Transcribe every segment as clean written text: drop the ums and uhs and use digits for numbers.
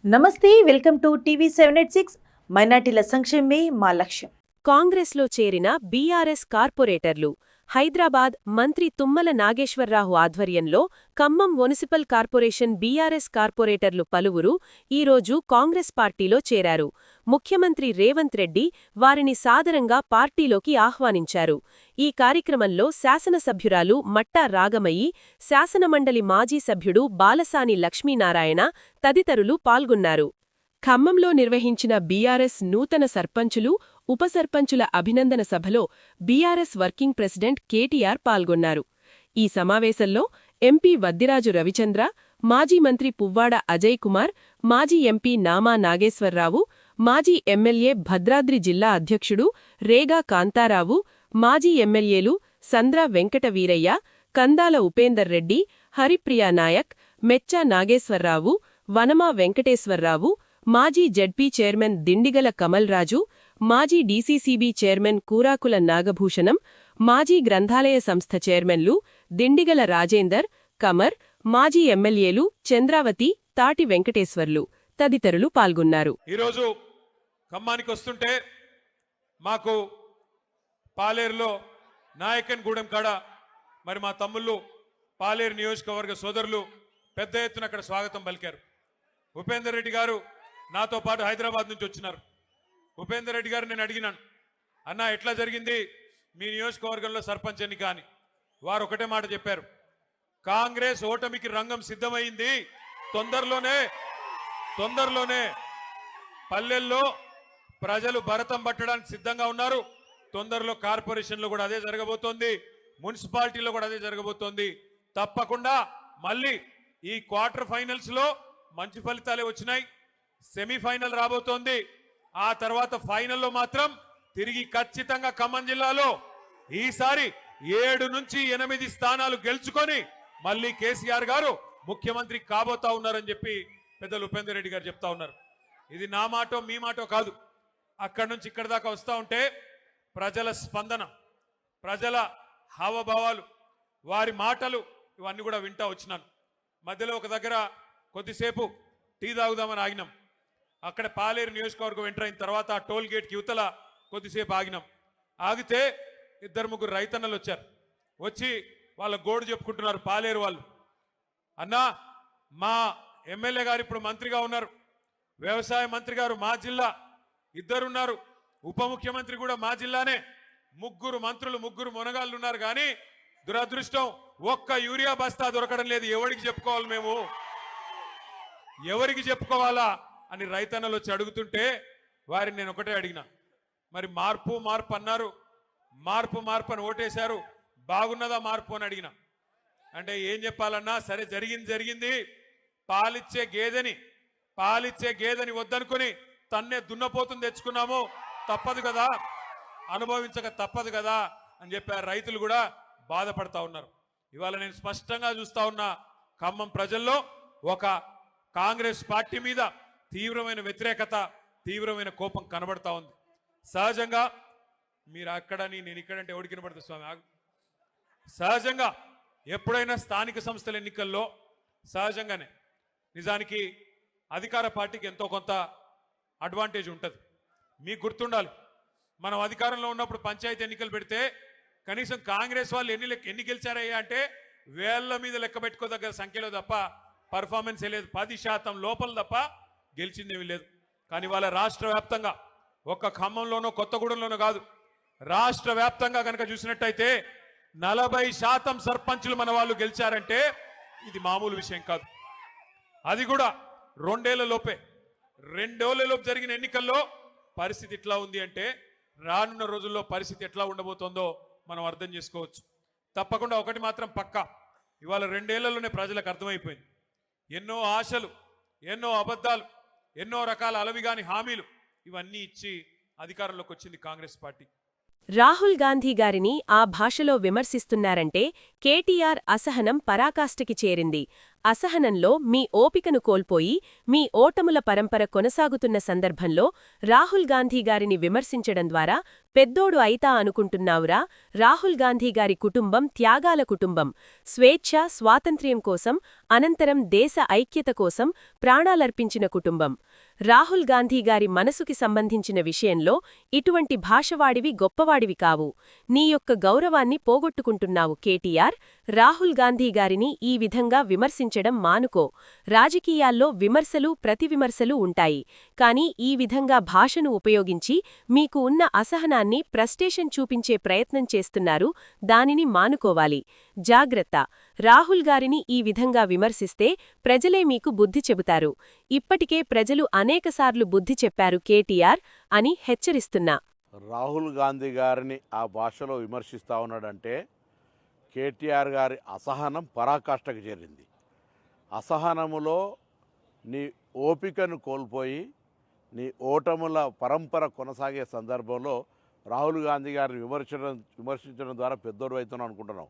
నమస్తే, welcome to TV 786. మైనార్టీల సంక్షేమమే మా లక్ష్యం. కాంగ్రెస్లో చేరిన బీఆర్ఎస్ కార్పొరేటర్లు. హైదరాబాద్ మంత్రి తుమ్మల నాగేశ్వరరావు ఆధ్వర్యంలో ఖమ్మం మున్సిపల్ కార్పొరేషన్ బీఆర్ఎస్ కార్పొరేటర్లు పలువురు ఈరోజు కాంగ్రెస్ పార్టీలో చేరారు. ముఖ్యమంత్రి రేవంత్ రెడ్డి వారిని సాదరంగా పార్టీలోకి ఆహ్వానించారు. ఈ కార్యక్రమంలో శాసనసభ్యురాలు మట్టా రాగమయ్యి, శాసనమండలి మాజీ సభ్యుడు బాలసాని లక్ష్మీనారాయణ తదితరులు పాల్గొన్నారు. ఖమ్మంలో నిర్వహించిన బీఆర్ఎస్ నూతన సర్పంచులు, ఉప సర్పంచుల అభినందన సభలో బీఆర్ఎస్ వర్కింగ్ ప్రెసిడెంట్ కేటీఆర్ పాల్గొన్నారు. ఈ సమావేశంలో ఎంపీ వద్దిరాజు రవిచంద్ర, మాజీ మంత్రి పువ్వాడ అజయ్ కుమార్, మాజీ ఎంపీ నామా నాగేశ్వరరావు, మాజీ ఎమ్మెల్యే భద్రాద్రి జిల్లా అధ్యక్షుడు రేగా కాంతారావు, మాజీ ఎమ్మెల్యేలు సంద్ర వెంకట వీరయ్య, కందాల ఉపేందర్ రెడ్డి, హరిప్రియా నాయక్, మెచ్చా నాగేశ్వరరావు, వనమా వెంకటేశ్వరరావు, మాజీ జడ్పీ చైర్మన్ దిండిగల కమల్రాజు, మాజీ డీసీసీబీ చైర్మన్ కూరాకుల నాగభూషణం, మాజీ గ్రంథాలయ సంస్థ చైర్మన్లు దిండిగల రాజేందర్, కమర్, మాజీ ఎమ్మెల్యేలు చంద్రావతి, తాటి వెంకటేశ్వర్లు తదితరులు పాల్గొన్నారు. ఈరోజు ఖమ్మానికి వస్తుంటే మాకు పాలేరులో నాయకన్గూడెం కాడ మరి మా తమ్ముళ్ళు పాలేరు నియోజకవర్గ సోదరులు పెద్ద ఎత్తున అక్కడ స్వాగతం పలికారు. ఉపేందర్ రెడ్డి గారు నాతో పాటు హైదరాబాద్ నుంచి వచ్చినారు. ఉపేందర్ రెడ్డి గారు నేను అడిగినాను, అన్నా ఎట్లా జరిగింది మీ నియోజకవర్గంలో సర్పంచ్ ఎన్నిక అని. వారు ఒకటే మాట చెప్పారు, కాంగ్రెస్ ఓటమికి రంగం సిద్ధమైంది, తొందరలోనే పల్లెల్లో ప్రజలు భరతం పట్టడానికి సిద్ధంగా ఉన్నారు, తొందరలో కార్పొరేషన్లో కూడా అదే జరగబోతోంది, మున్సిపాలిటీలో కూడా అదే జరగబోతోంది. తప్పకుండా మళ్ళీ ఈ క్వార్టర్ ఫైనల్స్ లో మంచి ఫలితాలే వచ్చినాయి, సెమీఫైనల్ రాబోతోంది, ఆ తర్వాత ఫైనల్లో మాత్రం తిరిగి ఖచ్చితంగా ఖమ్మం జిల్లాలో ఈసారి 7 నుంచి 8 స్థానాలు గెలుచుకొని మళ్ళీ కేసీఆర్ గారు ముఖ్యమంత్రి కాబోతా ఉన్నారని చెప్పి పెద్దలు ఉపేందర్ రెడ్డి గారు చెప్తా ఉన్నారు. ఇది నా మాటో మీ మాటో కాదు, అక్కడి నుంచి ఇక్కడి దాకా వస్తూ ఉంటే ప్రజల స్పందన, ప్రజల హావభావాలు, వారి మాటలు ఇవన్నీ కూడా వింటా వచ్చినాను. మధ్యలో ఒక దగ్గర కొద్దిసేపు టీ తాగుదామని ఆగినాం. అక్కడ పాలేరు నియోజకవర్గం ఎంటర్ అయిన తర్వాత ఆ టోల్ గేట్కి యువతల కొద్దిసేపు ఆగినాం. ఆగితే 2-3 రైతన్నలు వచ్చారు. వచ్చి వాళ్ళ గోడు చెప్పుకుంటున్నారు పాలేరు వాళ్ళు. అన్నా, మా ఎమ్మెల్యే గారు ఇప్పుడు మంత్రిగా ఉన్నారు, వ్యవసాయ మంత్రి గారు మా జిల్లా, 2 ఉన్నారు, ఉప ముఖ్యమంత్రి కూడా మా జిల్లానే, 3 మంత్రులు, 3 మునగాళ్ళు ఉన్నారు. కానీ దురదృష్టం ఒక్క యూరియా బస్తా దొరకడం లేదు. ఎవరికి చెప్పుకోవాలి మేము, ఎవరికి చెప్పుకోవాలా అని రైతన్నలు వచ్చి అడుగుతుంటే వారిని నేను ఒకటే అడిగినా, మరి మార్పు అన్నారు, మార్పు అని ఓటేశారు, బాగున్నదా మార్పు అని అడిగిన. అంటే ఏం చెప్పాలన్నా, సరే జరిగింది, పాలిచ్చే గేదెని వద్దనుకొని తన్నే దున్నపోతుని తెచ్చుకున్నాము, తప్పదు కదా, అనుభవించక తప్పదు కదా అని చెప్పి రైతులు కూడా బాధపడతా ఉన్నారు. ఇవాళ నేను స్పష్టంగా చూస్తా ఉన్నా, ఖమ్మం ప్రజల్లో ఒక కాంగ్రెస్ పార్టీ మీద తీవ్రమైన వ్యతిరేకత, తీవ్రమైన కోపం కనబడతా ఉంది. సహజంగా మీరు అక్కడని నేను ఇక్కడంటే ఎవరికి కనబడుతుంది స్వామి, సహజంగా ఎప్పుడైనా స్థానిక సంస్థల ఎన్నికల్లో సహజంగానే నిజానికి అధికార పార్టీకి ఎంతో కొంత అడ్వాంటేజ్ ఉంటుంది. మీకు గుర్తుండాలి, మనం అధికారంలో ఉన్నప్పుడు పంచాయతీ ఎన్నికలు పెడితే కనీసం కాంగ్రెస్ వాళ్ళు ఎన్ని గెలిచారయ్యా అంటే వేళ్ల మీద లెక్క పెట్టుకోదగ్గ సంఖ్యలో తప్ప పర్ఫార్మెన్స్ లేదు, 10% లోపల తప్ప గెలిచిందేమీ లేదు. కానీ వాళ్ళ రాష్ట్ర వ్యాప్తంగా, ఒక్క ఖమ్మంలోనో కొత్తగూడెంలోనో కాదు, రాష్ట్ర వ్యాప్తంగా కనుక చూసినట్టయితే 40% సర్పంచులు మన వాళ్ళు గెలిచారంటే ఇది మామూలు విషయం కాదు. అది కూడా 2 ఏళ్లలోపే, 2 ఏళ్లలోపు జరిగిన ఎన్నికల్లో పరిస్థితి ఇట్లా ఉంది అంటే రానున్న రోజుల్లో పరిస్థితి ఎట్లా ఉండబోతోందో మనం అర్థం చేసుకోవచ్చు. తప్పకుండా ఒకటి మాత్రం పక్కా, ఇవాళ 2 ఏళ్లలోనే ప్రజలకు అర్థమైపోయింది, ఎన్నో ఆశలు, ఎన్నో అబద్ధాలు, ఎన్నో రకాల అలవిగాని హామీలు ఇవన్నీ ఇచ్చి అధికారంలోకి వచ్చింది కాంగ్రెస్ పార్టీ. రాహుల్ గాంధీ గారిని ఆ భాషలో విమర్శిస్తున్నారంటే కేటీఆర్ అసహనం పరాకాష్ఠకి చేరింది. అసహనంలో మీ ఓపికను కోల్పోయి మీ ఓటముల పరంపర కొనసాగుతున్న సందర్భంలో రాహుల్ గాంధీ గారిని విమర్శించడం ద్వారా పెద్దోడు అయితా అనుకుంటున్నావురా? రాహుల్ గాంధీ గారి కుటుంబం త్యాగాల కుటుంబం. స్వేచ్ఛ, స్వాతంత్ర్యం కోసం, అనంతరం దేశ ఐక్యత కోసం ప్రాణాలర్పించిన కుటుంబం. రాహుల్ గాంధీ గారి మనసుకి సంబంధించిన విషయంలో ఇటువంటి భాషవాడివి గొప్పవాడివి కావు. నీ యొక్క గౌరవాన్ని పోగొట్టుకుంటున్నావు కేటీఆర్. రాహుల్ గాంధీ గారిని ఈ విధంగా విమర్శించడం మానుకో. రాజకీయాల్లో విమర్శలు, ప్రతివిమర్శలు ఉంటాయి. కానీ ఈ విధంగా భాషను ఉపయోగించి మీకు ఉన్న అసహనాన్ని ఫ్రస్ట్రేషన్ చూపించే ప్రయత్నం చేస్తున్నారు. దానిని మానుకోవాలి. జాగ్రత్త. రాహుల్ గారిని ఈ విధంగా విమర్శిస్తే ప్రజలే మీకు బుద్ధి చెబుతారు. ఇప్పటికే ప్రజలు అనేకసార్లు బుద్ధి చెప్పారు కేటీఆర్ అని హెచ్చరిస్తున్నా. రాహుల్ గాంధీ గారిని ఆ భాషలో విమర్శిస్తూ ఉన్నాడంటే కేటీఆర్ గారి అసహనం పరాకాష్ఠకు చేరింది. అసహనములో నీ ఓపికను కోల్పోయి నీ ఓటముల పరంపర కొనసాగే సందర్భంలో రాహుల్ గాంధీ గారిని విమర్శించడం ద్వారా పెద్దోడు అవుతున్నాం అనుకుంటున్నాం.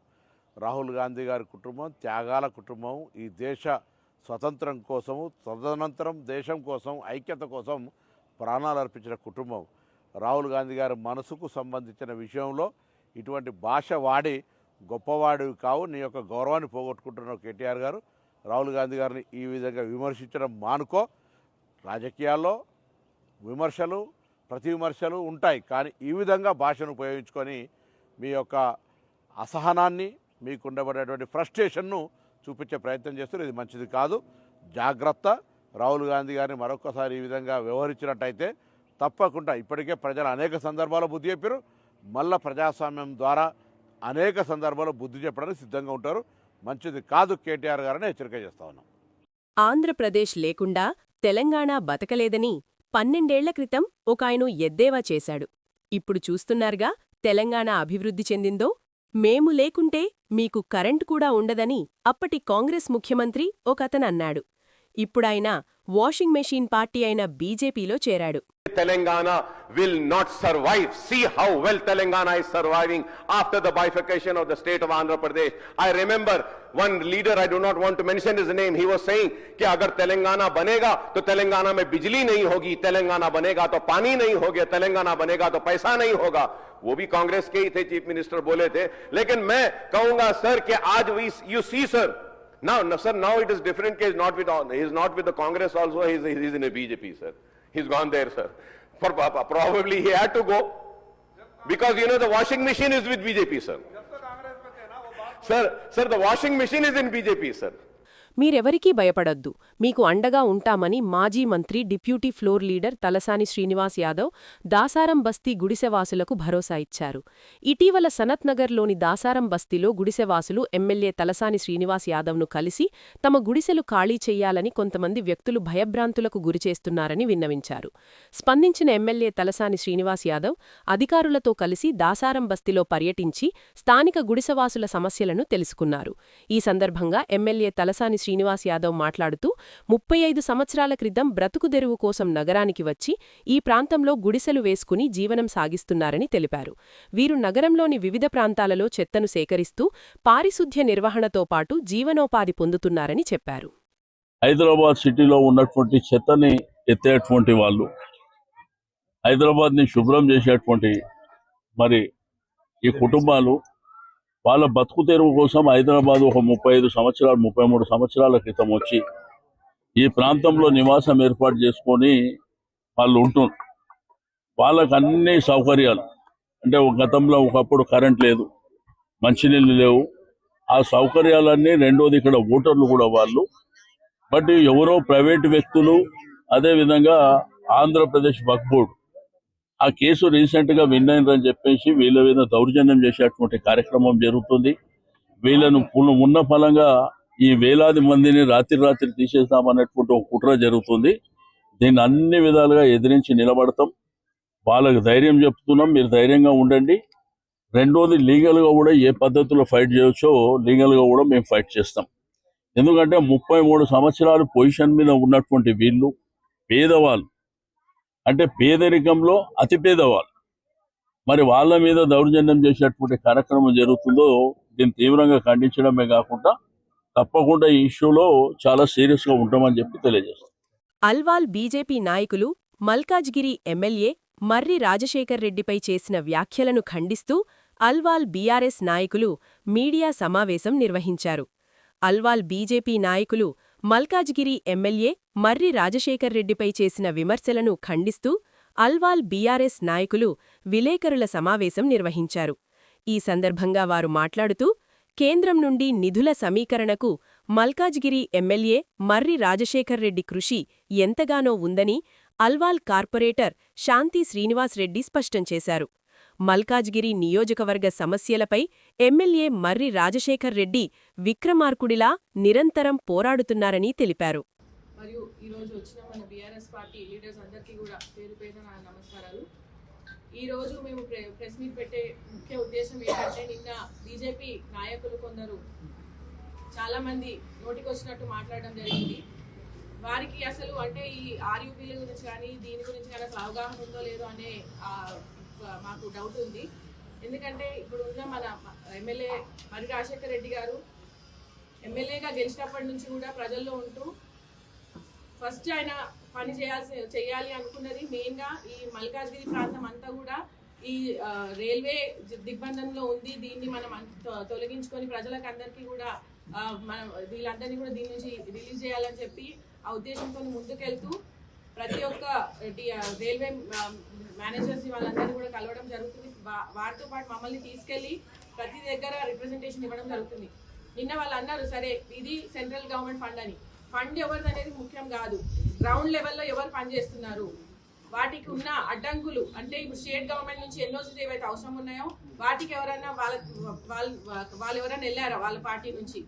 రాహుల్ గాంధీ గారి కుటుంబం త్యాగాల కుటుంబం. ఈ దేశ స్వతంత్రం కోసము, తదనంతరం దేశం కోసం, ఐక్యత కోసం ప్రాణాలు అర్పించిన కుటుంబం. రాహుల్ గాంధీ గారి మనసుకు సంబంధించిన విషయంలో ఇటువంటి భాష వాడి గొప్పవాడివి కావు. నీ యొక్క గౌరవాన్ని పోగొట్టుకుంటున్నావు కేటీఆర్ గారు. రాహుల్ గాంధీ గారిని ఈ విధంగా విమర్శించడం మానుకో. రాజకీయాల్లో విమర్శలు, ప్రతి విమర్శలు ఉంటాయి. కానీ ఈ విధంగా భాషను ఉపయోగించుకొని మీ యొక్క అసహనాన్ని, మీకు ఉండబడేటువంటి ఫ్రస్ట్రేషన్ను చూపించే ప్రయత్నం చేస్తారు. ఇది మంచిది కాదు. జాగ్రత్త. రాహుల్ గాంధీ గారిని మరొకసారి ఈ విధంగా వ్యవహరించినట్టయితే తప్పకుండా ఇప్పటికే ప్రజలు అనేక సందర్భాల్లో బుద్ధి చెప్పారు. మళ్ళా ప్రజాస్వామ్యం ద్వారా అనేక సందర్భాల్లో బుద్ధి చెప్పడానికి సిద్ధంగా ఉంటారు. మంచిది కాదు కేటీఆర్ గారని హెచ్చరిక చేస్తా ఉన్నాం. ఆంధ్రప్రదేశ్ లేకుండా తెలంగాణ బతకలేదని 12 ఏళ్ల క్రితం ఒకాయన ఎద్దేవా చేశాడు. ఇప్పుడు చూస్తున్నారుగా తెలంగాణ అభివృద్ధి చెందిందో. మేము లేకుంటే మీకు కరెంటు కూడా ఉండదని అప్పటి కాంగ్రెస్ ముఖ్యమంత్రి ఒకతనన్నాడు. ఇప్పుడాయన వాషింగ్ మెషీన్ పార్టీ అయిన బీజేపీలో చేరాడు. Telangana will not survive. See how well Telangana is surviving after the bifurcation of the state of Andhra Pradesh. I remember one leader, I do not want to mention his name, he was saying कि अगर तेलंगाना बनेगा तो तेलंगाना में बिजली नहीं होगी, तेलंगाना बनेगा तो पानी नहीं होगा, तेलंगाना बनेगा तो पैसा नहीं होगा. वो भी कांग्रेस के ही थे, चीफ मिनिस्टर बोले थे. लेकिन मैं कहूंगा सर कि आज you see sir, now it is different case. He is not with the Congress also, he is in a BJP sir. He's gone there, sir. Probably he had to go because the washing machine is with BJP, sir. Sir, the washing machine is in BJP, sir. మీరెవరికీ భయపడొద్దు. మీకు అండగా ఉంటామని మాజీ మంత్రి, deputy floor leader Talasani Srinivas Yadav Dasaram బస్తీ గుడిసెవాసులకు భరోసా ఇచ్చారు. ఇటీవల సనత్నగర్లోని దాసారం బస్తీలో గుడిసెవాసులు ఎమ్మెల్యే తలసాని శ్రీనివాస్ యాదవ్ను కలిసి తమ గుడిసెలు ఖాళీ చెయ్యాలని కొంతమంది వ్యక్తులు భయభ్రాంతులకు గురిచేస్తున్నారని విన్నవించారు. స్పందించిన ఎమ్మెల్యే తలసాని శ్రీనివాస్ యాదవ్ అధికారులతో కలిసి దాసారం బస్తీలో పర్యటించి స్థానిక గుడిసెవాసుల సమస్యలను తెలుసుకున్నారు. ఈ సందర్భంగా ఎమ్మెల్యే తలసాని శ్రీనివాస్ యాదవ్ మాట్లాడుతూ 35 సంవత్సరాల క్రితం బ్రతుకుదెరువు కోసం నగరానికి వచ్చి ఈ ప్రాంతంలో గుడిసెలు వేసుకుని జీవనం సాగిస్తున్నారని తెలిపారు. వీరు నగరంలోని వివిధ ప్రాంతాలలో చెత్తను సేకరిస్తూ పారిశుధ్య నిర్వహణతో పాటు జీవనోపాధి పొందుతున్నారని చెప్పారు. హైదరాబాద్ సిటీలో ఉన్నటువంటి చెత్తని ఎత్తేటువంటి వాళ్ళు, హైదరాబాద్ని శుభ్రం చేసేటువంటి మరి ఈ కుటుంబాలు వాళ్ళ బతుకు తెరువు కోసం హైదరాబాద్ ఒక 35 సంవత్సరాలు 33 సంవత్సరాల క్రితం వచ్చి ఈ ప్రాంతంలో నివాసం ఏర్పాటు చేసుకొని వాళ్ళు ఉంటున్నారు. వాళ్ళకు అన్ని సౌకర్యాలు అంటే గతంలో ఒకప్పుడు కరెంట్ లేదు, మంచినీళ్ళు లేవు. ఆ సౌకర్యాలన్నీ, రెండోది ఇక్కడ ఓటర్లు కూడా వాళ్ళు. బట్ ఎవరో ప్రైవేటు వ్యక్తులు, అదేవిధంగా ఆంధ్రప్రదేశ్ వక్ఫ్ బోర్డు ఆ కేసు రీసెంట్గా విన్నారని చెప్పేసి వీళ్ళ మీద దౌర్జన్యం చేసేటువంటి కార్యక్రమం జరుగుతుంది. వీళ్ళను ఉన్న ఫలంగా ఈ వేలాది మందిని రాత్రి తీసేస్తామన్నటువంటి ఒక కుట్ర జరుగుతుంది. దీన్ని అన్ని విధాలుగా ఎదిరించి నిలబడతాం. వాళ్ళకి ధైర్యం చెప్తున్నాం, మీరు ధైర్యంగా ఉండండి. రెండోది లీగల్గా కూడా ఏ పద్ధతిలో ఫైట్ చేయవచ్చో లీగల్గా కూడా మేము ఫైట్ చేస్తాం. ఎందుకంటే 33 సంవత్సరాలు పొజిషన్ మీద ఉన్నటువంటి వీళ్ళు పేదవాళ్ళు, అంటే పేదరికంలో అతి పేదవాళ్ళు. మరి వాళ్ళ మీద దౌర్జన్యం చేసేటువంటి కార్యక్రమం జరుగుతుందో దీన్ని తీవ్రంగా ఖండించడమే కాకుండా తప్పకుండా ఈ ఇష్యూలో చాలా సీరియస్గా ఉంటామని చెప్పి తెలియజేస్తాం. అల్వాల్ బీజేపీ నాయకులు మల్కాజ్గిరి ఎమ్మెల్యే మర్రి రాజశేఖర్ రెడ్డిపై చేసిన వ్యాఖ్యలను ఖండిస్తూ అల్వాల్ బీఆర్ఎస్ నాయకులు మీడియా సమావేశం నిర్వహించారు. అల్వాల్ బీజేపీ నాయకులు మల్కాజ్గిరి ఎమ్మెల్యే మర్రి రాజశేఖర్ రెడ్డిపై చేసిన విమర్శలను ఖండిస్తూ అల్వాల్ బీఆర్ఎస్ నాయకులు విలేకరుల సమావేశం నిర్వహించారు. ఈ సందర్భంగా వారు మాట్లాడుతూ కేంద్రం నుండి నిధుల సమీకరణకు మల్కాజ్గిరి ఎమ్మెల్యే మర్రి రాజశేఖర్ రెడ్డి కృషి ఎంతగానో ఉందని అల్వాల్ కార్పొరేటర్ శాంతి శ్రీనివాస్ రెడ్డి స్పష్టం చేశారు. మల్కాజ్గిరి నియోజకవర్గ సమస్యలపై ఎమ్మెల్యే మర్రి రాజశేఖర్ రెడ్డి విక్రమార్కుడిలా నిరంతరం పోరాడుతున్నారని తెలిపారు. మరియు ఈరోజు వచ్చిన మన బీఆర్ఎస్ పార్టీ లీడర్స్ అందరికీ కూడా పేరు పేరున నా నమస్కారాలు. ఈరోజు మేము ప్రెస్ మీట్ పెట్టే ముఖ్య ఉద్దేశం ఏంటంటే, నిన్న బీజేపీ నాయకులు కొందరు చాలామంది నోటికొచ్చినట్టు మాట్లాడడం జరిగింది. వారికి అసలు అంటే ఈ ఆర్యూపీల గురించి కానీ దీని గురించి కానీ అసలు అవగాహన ఉందో లేదో అనే మాకు డౌట్ ఉంది. ఎందుకంటే ఇప్పుడు ఉన్న మన ఎమ్మెల్యే మర్రి రాజశేఖర్ రెడ్డి గారు ఎమ్మెల్యేగా గెలిచినప్పటి నుంచి కూడా ప్రజల్లో ఉంటూ ఫస్ట్ ఆయన పని చేయాలి అనుకున్నది మెయిన్గా ఈ మల్కాజ్గిరి ప్రాంతం అంతా కూడా ఈ రైల్వే దిగ్బంధంలో ఉంది. దీన్ని మనం తొలగించుకొని ప్రజలకు అందరికీ కూడా మనం వీళ్ళందరినీ కూడా దీని నుంచి రిలీజ్ చేయాలని చెప్పి ఆ ఉద్దేశంతో ముందుకెళ్తూ ప్రతి ఒక్క రైల్వే మేనేజర్స్ వాళ్ళందరినీ కూడా కలవడం జరుగుతుంది. వారితో పాటు మమ్మల్ని తీసుకెళ్లి ప్రతి దగ్గర రిప్రజెంటేషన్ ఇవ్వడం జరుగుతుంది. నిన్న వాళ్ళు అన్నారు, సరే ఇది సెంట్రల్ గవర్నమెంట్ ఫండ్ అని. ఫండ్ ఎవరిది అనేది ముఖ్యం కాదు, గ్రౌండ్ లెవెల్లో ఎవరు పనిచేస్తున్నారు, వాటికి ఉన్న అడ్డంకులు అంటే ఇప్పుడు స్టేట్ గవర్నమెంట్ నుంచి ఎన్ఓసీస్ ఏవైతే అవసరం ఉన్నాయో వాటికి ఎవరైనా వాళ్ళు ఎవరైనా వెళ్ళారా వాళ్ళ పార్టీ నుంచి.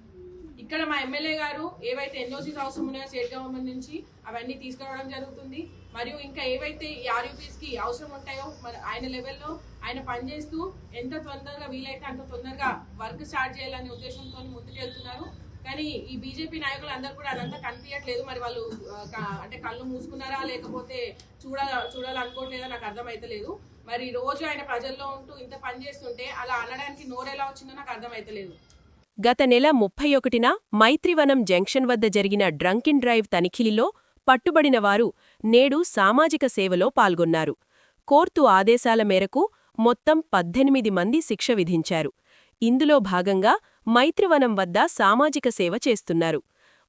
ఇక్కడ మా ఎమ్మెల్యే గారు ఏవైతే ఎన్ఓసీస్ అవసరం ఉన్నాయో స్టేట్ గవర్నమెంట్ నుంచి అవన్నీ తీసుకురావడం జరుగుతుంది. మరియు ఇంకా ఏవైతే ఈ ఆర్యూపీస్కి అవసరం ఉంటాయో మరి ఆయన లెవెల్లో ఆయన పనిచేస్తూ ఎంత తొందరగా వీలైతే అంత తొందరగా వర్క్ స్టార్ట్ చేయాలనే ఉద్దేశంతో ముందుకెళ్తున్నారు. కానీ ఈ బీజేపీ నాయకులు అందరూ కూడా అదంతా కనిపించట్లేదు. మరి వాళ్ళు అంటే కళ్ళు మూసుకున్నారా లేకపోతే చూడాలనుకోవట్లేదా నాకు అర్థమైతలేదు. మరి రోజు ఆయన ప్రజల్లో ఉంటూ ఇంత పని చేస్తుంటే అలా అనడానికి నోరెలా వచ్చిందో నాకు అర్థమైతలేదు. గత నెల 31న మైత్రివనం జంక్షన్ వద్ద జరిగిన డ్రంక్ అండ్ డ్రైవ్ తనిఖీల్లో పట్టుబడిన వారు నేడు సామాజిక సేవలో పాల్గొన్నారు. కోర్టు ఆదేశాల మేరకు మొత్తం 18 మంది శిక్ష విధించారు. ఇందులో భాగంగా మైత్రివనం వద్ద సామాజిక సేవ చేస్తున్నారు.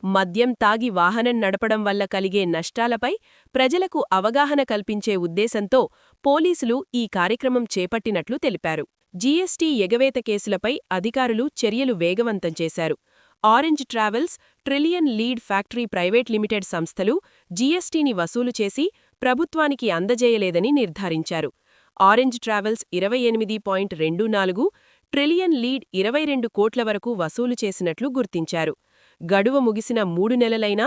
మద్యం తాగి వాహనం నడపడం వల్ల కలిగే నష్టాలపై ప్రజలకు అవగాహన కల్పించే ఉద్దేశంతో పోలీసులు ఈ కార్యక్రమం చేపట్టినట్లు తెలిపారు. జీఎస్టీ ఎగవేత కేసులపై అధికారులు చర్యలు వేగవంతం చేశారు. Orange Travels, Trillion Lead factory private limited సంస్థలు జీఎస్టీని వసూలు చేసి ప్రభుత్వానికి అందజేయలేదని నిర్ధారించారు. ఆరెంజ్ ట్రావెల్స్ 28.24, ట్రిలియన్ లీడ్ 22 కోట్ల వరకు వసూలు చేసినట్లు గుర్తించారు. గడువు ముగిసిన 3 నెలలైనా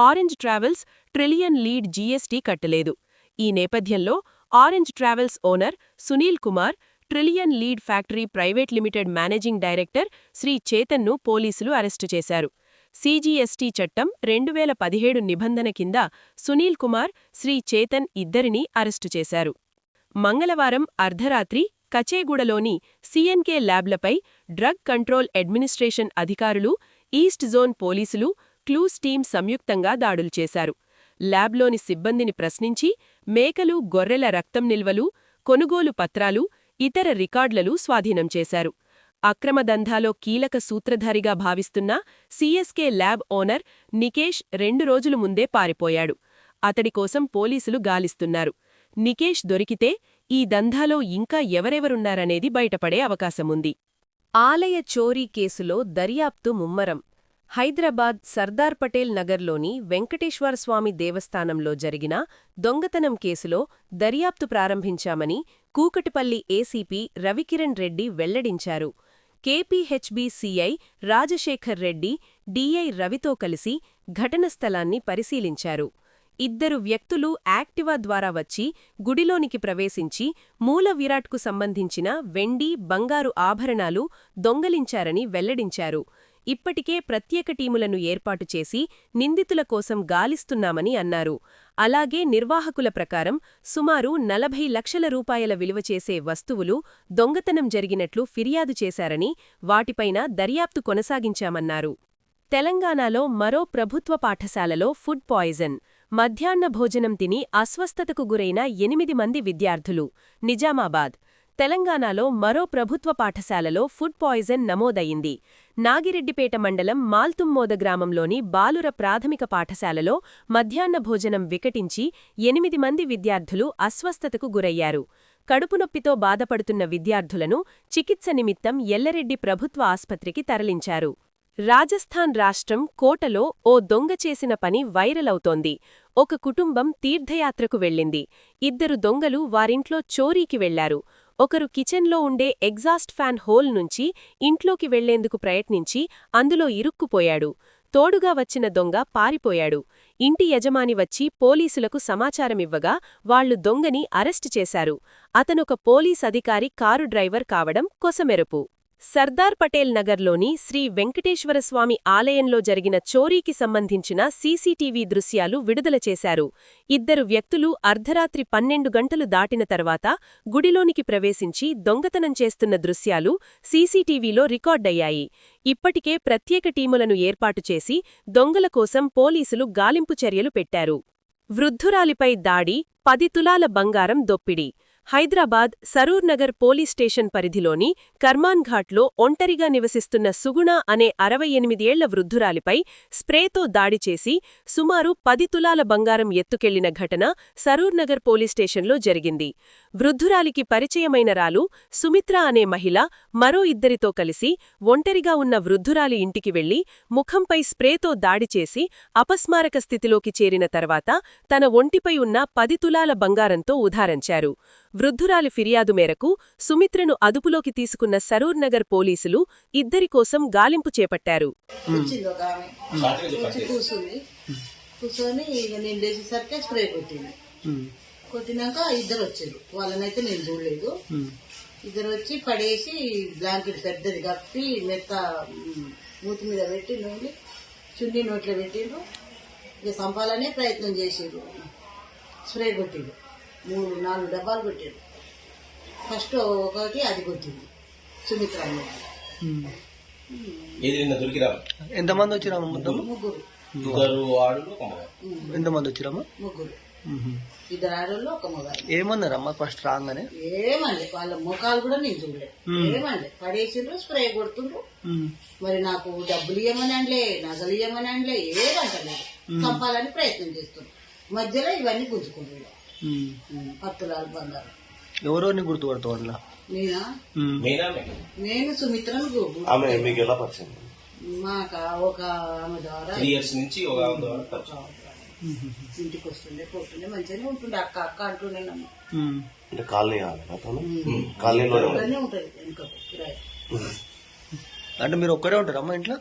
Orange Travels, Trillion Lead GST కట్టలేదు. ఈ నేపథ్యంలో Orange Travels owner Sunil Kumar, Trillion Lead factory private limited managing director Shri చేతన్ను పోలీసులు అరెస్టు చేశారు. సీజీఎస్టీ చట్టం 2017 నిబంధన కింద సునీల్ కుమార్, శ్రీ చేతన్ ఇద్దరినీ అరెస్టు చేశారు. మంగళవారం అర్ధరాత్రి కచేగూడలోని సీఎన్కే ల్యాబ్లపై డ్రగ్ కంట్రోల్ అడ్మినిస్ట్రేషన్ అధికారులు, ఈస్ట్ జోన్ పోలీసులు, క్లూస్ టీం సంయుక్తంగా దాడులు చేశారు. ల్యాబ్లోని సిబ్బందిని ప్రశ్నించి మేకలు, గొర్రెల రక్తం నిల్వలు, కొనుగోలు పత్రాలు, ఇతర రికార్డులను స్వాధీనం చేశారు. అక్రమ దందాలో కీలక సూత్రధారిగా భావిస్తున్న సీఎస్కే ల్యాబ్ ఓనర్ నికేష్ 2 రోజుల ముందే పారిపోయాడు. అతడి కోసం పోలీసులు గాలిస్తున్నారు. నికేష్ దొరికితే ఈ దందాలో ఇంకా ఎవరెవరున్నారనేది బయటపడే అవకాశముంది. ఆలయ చోరీ కేసులో దర్యాప్తు ముమ్మరం. హైదరాబాద్ సర్దార్ పటేల్ నగర్లోని వెంకటేశ్వరస్వామి దేవస్థానంలో జరిగిన దొంగతనం కేసులో దర్యాప్తు ప్రారంభించామని కూకటిపల్లి ఏసీపీ రవికిరణ్ రెడ్డి వెల్లడించారు. KPHB CI Rajashekar Reddy DI రవితో కలిసి ఘటన స్థలాన్ని పరిశీలించారు. 2 వ్యక్తులు యాక్టివా ద్వారా వచ్చి గుడిలోనికి ప్రవేశించి మూల విరాట్కు సంబంధించిన వెండి, బంగారు ఆభరణాలు దొంగలించారని వెల్లడించారు. ఇప్పటికే ప్రత్యేక టీములను ఏర్పాటు చేసి నిందితుల కోసం గాలిస్తున్నామని అన్నారు. అలాగే నిర్వాహకుల ప్రకారం సుమారు 40 లక్షల రూపాయల విలువ చేసే వస్తువులు దొంగతనం జరిగినట్లు ఫిర్యాదు చేశారని, వాటిపైన దర్యాప్తు కొనసాగించామన్నారు. తెలంగాణలో మరో ప్రభుత్వ పాఠశాలలో ఫుడ్ పాయిజన్. మధ్యాహ్న భోజనం తిని అస్వస్థతకు గురైన 8 మంది విద్యార్థులు. నిజామాబాద్. తెలంగాణలో మరో ప్రభుత్వ పాఠశాలలో ఫుడ్ పాయిజన్ నమోదయింది. నాగిరెడ్డిపేట మండలం మాల్తుమ్మోద గ్రామంలోని బాలుర ప్రాథమిక పాఠశాలలో మధ్యాహ్న భోజనం వికటించి 8 మంది విద్యార్థులు అస్వస్థతకు గురయ్యారు. కడుపునొప్పితో బాధపడుతున్న విద్యార్థులను చికిత్స నిమిత్తం ఎల్లరెడ్డి ప్రభుత్వ ఆస్పత్రికి తరలించారు. రాజస్థాన్ రాష్ట్రం కోటలో ఓ దొంగ చేసిన పని వైరలవుతోంది. ఒక కుటుంబం తీర్థయాత్రకు వెళ్ళింది. 2 దొంగలు వారింట్లో చోరీకి వెళ్లారు. ఒకరు కిచెన్లో ఉండే ఎగ్జాస్ట్ ఫ్యాన్ హోల్ నుంచి ఇంట్లోకి వెళ్లేందుకు ప్రయత్నించి అందులో ఇరుక్కుపోయాడు. తోడుగా వచ్చిన దొంగ పారిపోయాడు. ఇంటి యజమాని వచ్చి పోలీసులకు సమాచారమివ్వగా వాళ్లు దొంగని అరెస్టు చేశారు. అతనొక పోలీస్ అధికారి కారు డ్రైవర్ కావడం కొసమెరుపు. సర్దార్ పటేల్ నగర్లోని శ్రీ వెంకటేశ్వరస్వామి ఆలయంలో జరిగిన చోరీకి సంబంధించిన సీసీటీవీ దృశ్యాలు విడుదల చేశారు. 2 వ్యక్తులు అర్ధరాత్రి 12 గంటలు దాటిన తర్వాత గుడిలోనికి ప్రవేశించి దొంగతనం చేస్తున్న దృశ్యాలు సీసీటీవీలో రికార్డయ్యాయి. ఇప్పటికే ప్రత్యేక టీములను ఏర్పాటు చేసి దొంగల కోసం పోలీసులు గాలింపు చర్యలు పెట్టారు. వృద్ధురాలిపై దాడి, 10 తులాల బంగారం దొప్పిడి. హైదరాబాద్ సరూర్నగర్ పోలీస్ స్టేషన్ పరిధిలోని కర్మాన్ఘాట్లో ఒంటరిగా నివసిస్తున్న సుగుణ అనే 68 ఏళ్ల వృద్ధురాలిపై స్ప్రేతో దాడి చేసి సుమారు 10 తులాల బంగారం ఎత్తుకెళ్లిన ఘటన సరూర్నగర్ పోలీస్ స్టేషన్లో జరిగింది. వృద్ధురాలికి పరిచయమైన రాలు సుమిత్ర అనే మహిళ మరో 2తో కలిసి ఒంటరిగా ఉన్న వృద్ధురాలి ఇంటికి వెళ్లి ముఖంపై స్ప్రేతో దాడి చేసి అపస్మారక స్థితిలోకి చేరిన తర్వాత తన ఒంటిపై ఉన్న 10 తులాల బంగారంతో ఉధారించారు. వృద్ధురాలి ఫిర్యాదు మేరకు సుమిత్రను అదుపులోకి తీసుకున్న సరూర్నగర్ పోలీసులు 2 కోసం గాలింపు చేపట్టారు. కూర్చొని ఇక నేను లేచేసరికి స్ప్రే కొట్టింది. కొట్టినాక 2 వచ్చారు. వాళ్ళనైతే నేను చూడలేదు. 2 వచ్చి పడేసి బ్లాంకెట్ పెద్దది కప్పి మెత్త మూతి మీద పెట్టి నూనె చున్నీ నోట్లో పెట్టిండ్రు. ఇక చంపాలనే ప్రయత్నం చేసిండ్రు. స్ప్రే కొట్టిండు. 3-4 డబ్బాలు కొట్టాడు. ఫస్ట్ ఒకటి అది కొట్టింది సుమిత్ర. ఎంతమంది వచ్చిరాము? ముగ్గురు. ఎంతమంది వచ్చిరాము? ముగ్గురు. 2 ఆడోళ్ళు 1 మగాడు. ఏమన్నారమ్మా ఫస్ట్ రాగానే? ఏమండి వాళ్ళ ముఖాలు కూడా నేను చూడలేదు. ఏమండి పడేసిండ్రు, స్ప్రే కొడుతుండ్రు. మరి నాకు డబ్బులు ఇవ్వమని అనలే, నగలు ఇవ్వమని అనలే, ఏదంటలేదు. చంపాలని ప్రయత్నం చేస్తుండ్రు. మధ్యలో ఇవన్నీ గుంజుకుంటున్నాడు. 10 తులాల బంగారం. ఎవరోని గుర్తుపడతావు? నేను సుమిత్రను మాకు ఒక ఆమె ద్వారా ఇంటికి వస్తుండే పోతుండే మంచిగానే ఉంటుండే. అక్క అక్క అంటుండే నన్ను. ఉంటది వెనుక కిరాయి. అంటే మీరు ఒక్కడే ఉంటారమ్మా ఇంట్లో?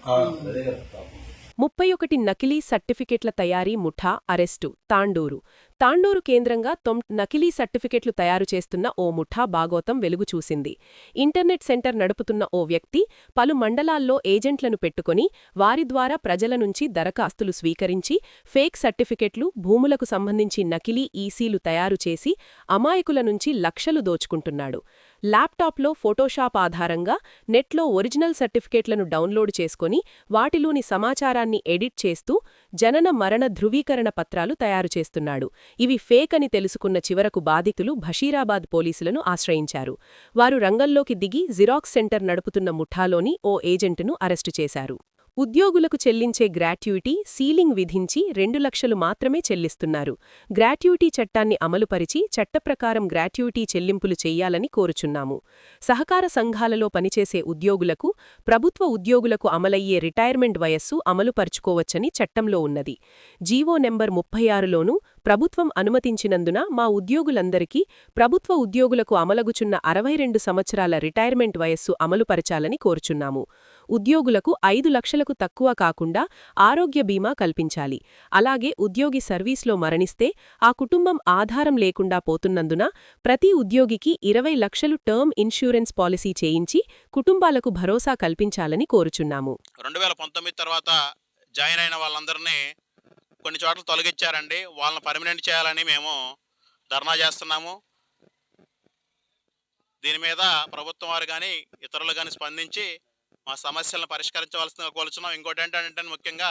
31 నకిలీ సర్టిఫికెట్ల తయారీ ముఠా అరెస్టు. తాండూరు. తాండూరు కేంద్రంగా నకిలీ సర్టిఫికెట్లు తయారు చేస్తున్న ఓ ముఠా బాగోతం వెలుగు చూసింది. ఇంటర్నెట్ సెంటర్ నడుపుతున్న ఓ వ్యక్తి పలు మండలాల్లో ఏజెంట్లను పెట్టుకుని వారి ద్వారా ప్రజల నుంచి దరఖాస్తులు స్వీకరించి ఫేక్ సర్టిఫికెట్లు, భూములకు సంబంధించి నకిలీ ఈసీలు తయారు చేసి అమాయకుల నుంచి లక్షలు దోచుకుంటున్నాడు. ల్యాప్టాప్లో ఫోటోషాప్ ఆధారంగా నెట్లో ఒరిజినల్ సర్టిఫికెట్లను డౌన్లోడ్ చేసుకుని వాటిలోని సమాచారాన్ని ఎడిట్ చేస్తూ జనన మరణ ధృవీకరణ పత్రాలు తయారు చేస్తున్నాడు. ఇవి ఫేక్ అని తెలుసుకున్న చివరకు బాధితులు బషీరాబాద్ పోలీసులను ఆశ్రయించారు. వారు రంగంలోకి దిగి జిరాక్స్ సెంటర్ నడుపుతున్న ముఠాలోని ఓ ఏజెంటును అరెస్టు చేశారు. ఉద్యోగులకు చెల్లించే గ్రాట్యుయిటీ సీలింగ్ విధించి 2 లక్షలు మాత్రమే చెల్లిస్తున్నారు. గ్రాట్యుయిటీ చట్టాన్ని అమలుపరిచి చట్టప్రకారం గ్రాట్యుయిటీ చెల్లింపులు చెయ్యాలని కోరుచున్నాము. సహకార సంఘాలలో పనిచేసే ఉద్యోగులకు, ప్రభుత్వ ఉద్యోగులకు అమలయ్యే రిటైర్మెంట్ వయస్సు అమలుపరుచుకోవచ్చని చట్టంలో ఉన్నది. జీవో నెంబర్ 36లోనూ ప్రభుత్వం అనుమతించినందున మా ఉద్యోగులందరికీ ప్రభుత్వ ఉద్యోగులకు అమలగుచున్న 62 సంవత్సరాల రిటైర్మెంట్ వయస్సు అమలుపరచాలని కోరుచున్నాము. ఉద్యోగులకు 5 లక్షలకు తక్కువ కాకుండా ఆరోగ్య బీమా కల్పించాలి. అలాగే ఉద్యోగి సర్వీస్లో మరణిస్తే ఆ కుటుంబం ఆధారం లేకుండా పోతున్నందున ప్రతి ఉద్యోగికి 20 లక్షలు టర్మ్ ఇన్సూరెన్స్ పాలసీ చేయించి కుటుంబాలకు భరోసా కల్పించాలని కోరుచున్నాము. 2019 తర్వాత జాయిన్ అయిన వాళ్ళందరినీ కొన్ని చోట్ల తొలగించారండి. వాళ్ళని పర్మనెంట్ చేయాలని మేము ధర్నా చేస్తున్నాము. దీని మీద ప్రభుత్వం వారు కానీ ఇతరులు కానీ స్పందించి మా సమస్యలను పరిష్కరించవలసిందిగా కోరుచున్నాం. ఇంకోటి ఏంటంటే ముఖ్యంగా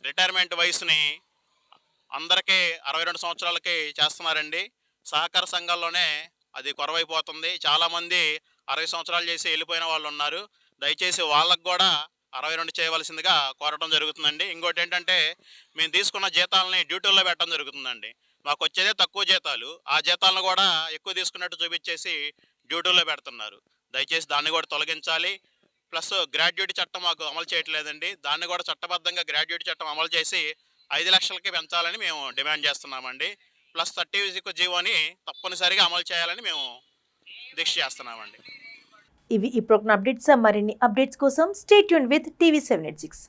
రిటైర్మెంట్ వయసుని అందరికీ 62 సంవత్సరాలకి చేస్తున్నారండి. సహకార సంఘాల్లోనే అది కొరవైపోతుంది. చాలామంది 60 సంవత్సరాలు చేసి వెళ్ళిపోయిన వాళ్ళు ఉన్నారు. దయచేసి వాళ్ళకు కూడా 62 చేయవలసిందిగా కోరడం జరుగుతుందండి. ఇంకోటి ఏంటంటే మేము తీసుకున్న జీతాలని డ్యూటీల్లో పెట్టడం జరుగుతుందండి. మాకు వచ్చేదే తక్కువ జీతాలు, ఆ జీతాలను కూడా ఎక్కువ తీసుకున్నట్టు చూపించేసి డ్యూటీల్లో పెడుతున్నారు. దయచేసి దాన్ని కూడా తొలగించాలి. ప్లస్ గ్రాడ్యుయేట్ చట్టం మాకు అమలు చేయట్లేదండి. దాన్ని కూడా చట్టబద్ధంగా గ్రాడ్యుయేట్ చట్టం అమలు చేసి 5 లక్షలకి పెంచాలని మేము డిమాండ్ చేస్తున్నామండి. ప్లస్ 30 జీవోని తప్పనిసరిగా అమలు చేయాలని మేము దీక్ష చేస్తున్నామండి. ఇవి ఈ ప్రోగ్రామ్ అప్డేట్స్. మరిన్ని అప్డేట్స్ కోసం స్టే ట్యూన్ విత్ టీవీ 786.